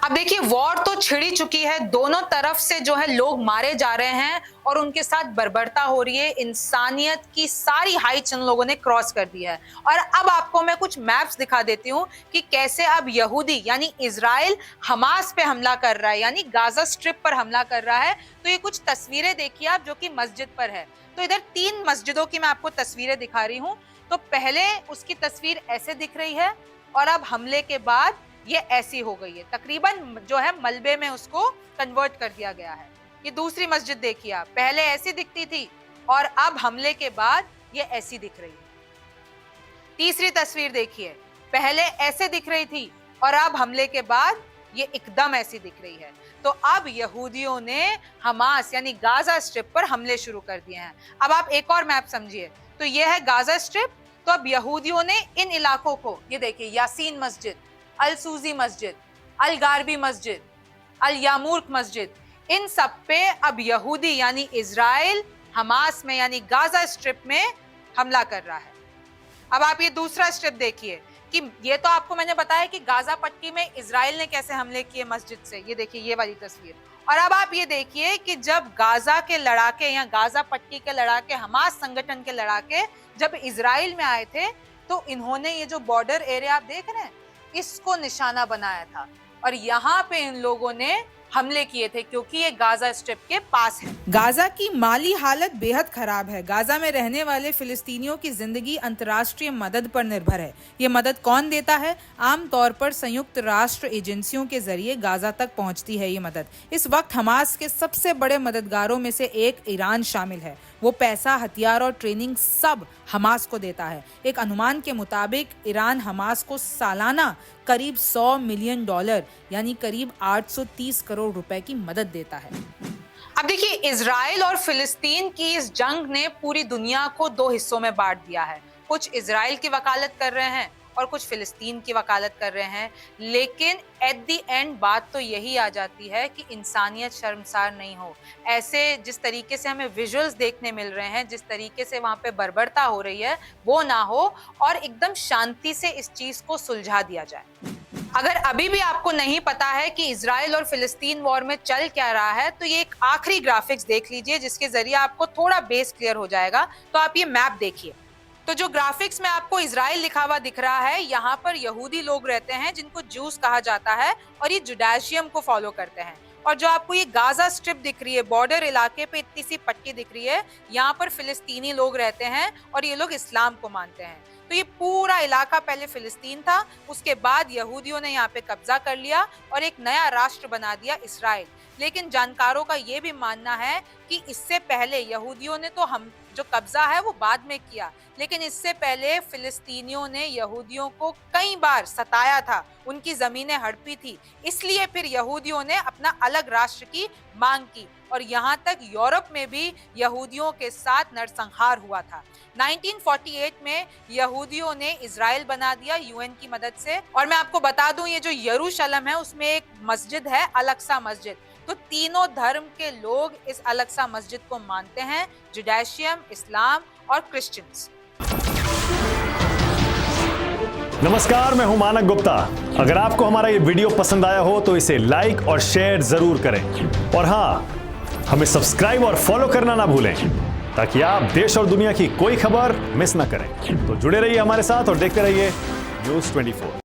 अब देखिए, वॉर तो छिड़ी चुकी है, दोनों तरफ से जो है लोग मारे जा रहे हैं और उनके साथ बर्बरता हो रही है। इंसानियत की सारी हाइट्स उन लोगों ने क्रॉस कर दी है। और अब आपको मैं कुछ मैप्स दिखा देती हूँ कि कैसे अब यहूदी यानी इजराइल हमास पे हमला कर रहा है, यानी गाजा स्ट्रिप पर हमला कर रहा है। तो ये कुछ तस्वीरें देखिए आप, जो कि मस्जिद पर है। तो इधर 3 मस्जिदों की मैं आपको तस्वीरें दिखा रही हूँ। तो पहले उसकी तस्वीर ऐसे दिख रही है और अब हमले के बाद ये ऐसी हो गई है, तकरीबन जो है मलबे में उसको कन्वर्ट कर दिया गया है। ये दूसरी मस्जिद देखिए आप, पहले ऐसी दिखती थी और अब हमले के बाद ये ऐसी दिख रही है। तीसरी तस्वीर देखिए, पहले ऐसे दिख रही थी और अब हमले के बाद ये एकदम ऐसी दिख रही है। तो अब यहूदियों ने हमास यानी गाजा स्ट्रिप पर हमले शुरू कर दिए हैं। अब आप एक और मैप समझिए, तो ये है गाजा स्ट्रिप। तो अब यहूदियों ने इन इलाकों को, ये देखिए, यासीन मस्जिद, अल सूजी मस्जिद, अल गारबी मस्जिद, अल यामूर्क मस्जिद, इन सब पे अब यहूदी यानी इजराइल हमास में यानी गाजा स्ट्रिप में हमला कर रहा है। अब आप ये दूसरा स्ट्रिप देखिए कि ये तो आपको मैंने बताया कि गाजा पट्टी में इजराइल ने कैसे हमले किए मस्जिद से। ये देखिए, ये वाली तस्वीर। और अब आप ये देखिए कि जब गाजा के लड़ाके या गाजा पट्टी के लड़ाके, हमास संगठन के लड़ाके जब इजराइल में आए थे, तो इन्होंने ये जो बॉर्डर एरिया आप देख रहे हैं, इसको निशाना बनाया था और यहाँ पे इन लोगों ने हमले किए थे, क्योंकि ये गाजा स्ट्रिप के पास है। गाजा की माली हालत बेहद खराब है। गाजा में रहने वाले फिलिस्तीनियों की जिंदगी अंतर्राष्ट्रीय मदद पर निर्भर है। ये मदद कौन देता है? आमतौर पर संयुक्त राष्ट्र एजेंसियों के जरिए गाजा तक पहुंचती है ये मदद। इस वक्त हमास के सबसे बड़े मददगारों में से एक ईरान शामिल है। वो पैसा, हथियार और ट्रेनिंग सब हमास को देता है। एक अनुमान के मुताबिक ईरान हमास को सालाना करीब $100 मिलियन यानी करीब 830 करोड़ रुपए की मदद देता है। अब देखिए, इजराइल और फिलिस्तीन की इस जंग ने पूरी दुनिया को 2 हिस्सों में बांट दिया है। कुछ इजराइल की वकालत कर रहे हैं और कुछ फिलिस्तीन की वकालत कर रहे हैं। लेकिन एट द एंड बात तो यही आ जाती है कि इंसानियत शर्मसार नहीं हो। ऐसे जिस तरीके से हमें विजुअल्स देखने मिल रहे हैं, जिस तरीके से वहां पे बर्बरता हो रही है, वो ना हो और एकदम शांति से इस चीज को सुलझा दिया जाए। अगर अभी भी आपको नहीं पता है कि इजराइल और फिलिस्तीन वॉर में चल क्या रहा है, तो ये एक आखिरी ग्राफिक्स देख लीजिए, जिसके जरिए आपको थोड़ा बेस क्लियर हो जाएगा। तो आप ये मैप देखिए। तो जो ग्राफिक्स में आपको इजराइल लिखा हुआ दिख रहा है, यहाँ पर यहूदी लोग रहते हैं जिनको जूस कहा जाता है और ये जुडाइशियम को फॉलो करते हैं। और जो आपको ये गाजा स्ट्रिप दिख रही है, बॉर्डर इलाके पे इतनी सी पट्टी दिख रही है, यहाँ पर फिलिस्तीनी लोग रहते हैं और ये लोग इस्लाम को मानते हैं। तो ये पूरा इलाका पहले फिलिस्तीन था, उसके बाद यहूदियों ने यहाँ पे कब्जा कर लिया और एक नया राष्ट्र बना दिया, इस्राइल। लेकिन जानकारों का ये भी मानना है कि इससे पहले यहूदियों ने तो हम जो कब्जा है वो बाद में किया, लेकिन इससे पहले फिलिस्तीनियों ने यहूदियों को कई बार सताया था, उनकी जमीनें हड़पी थी। इसलिए फिर यहूदियों ने अपना अलग राष्ट्र की मांग की और यहाँ तक यूरोप में भी यहूदियों के साथ नरसंहार हुआ था। 1948 में यहूदियों ने इजराइल बना दिया यूएन की मदद से। और मैं आपको बता दूं, ये जो यरूशलेम है उसमें एक मस्जिद है, अल-अक्सा मस्जिद। तो तीनों धर्म के लोग इस अल-अक्सा मस्जिद को मानते हैं, जुडाइशियम, इस्लाम और क्रिश्चियंस। नमस्कार, मैं हूं मानक गुप्ता। अगर आपको हमारा ये वीडियो पसंद आया हो तो इसे लाइक और शेयर जरूर करें और हाँ, हमें सब्सक्राइब और फॉलो करना ना भूलें, ताकि आप देश और दुनिया की कोई खबर मिस ना करें। तो जुड़े रहिए हमारे साथ और देखते रहिए न्यूज़ 24।